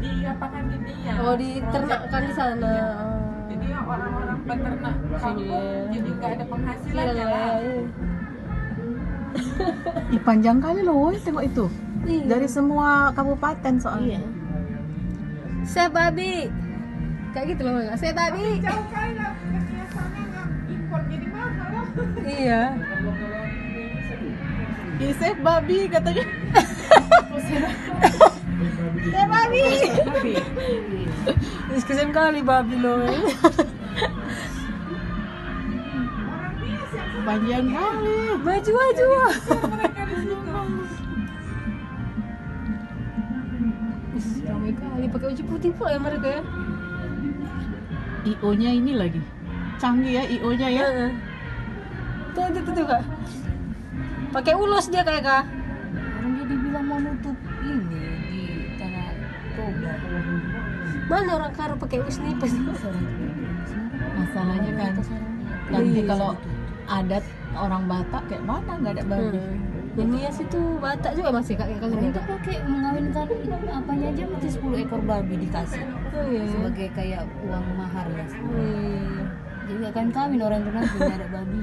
diapakan di dia. Oh, diternakkan di sana. Iya. Oh. Jadi orang-orang peternak kampung jadi nggak ada penghasilannya lah. Ih, panjang kali loh, woy, tengok itu. Iya. Dari semua kabupaten soalnya. Iya. Saya babi. Kayak gitu loh, enggak? Saya babi. Jauh kali lah, biasanya nggak impor jadi mahal lah. Iya. Isep babi katanya. Saya babi. Kesian kali babi loh. Panjang kali. Maju maju. Mereka di situ. Ramai kali pakai baju putih pula ya mereka ya. IO-nya ini lagi. Canggih ya IO-nya ya. Tuh Kak. Pakai ulos dia kayak Kak. Orang jadi bilang mau nutup ini di Tanah Toba. Mana orang karo pakai usnipas? Masalahnya kan nanti kalau adat orang Batak kayak mana nggak ada babi. Yang Nias itu Batak juga masih kayak kalian Orang ya itu Kak? pakai mengawinkan apanya aja mesti 10 ekor babi dikasih Oh iya. sebagai kayak uang mahar ya. Oh, iya. Jadi akan kawin orang itu nanti nggak ada babi.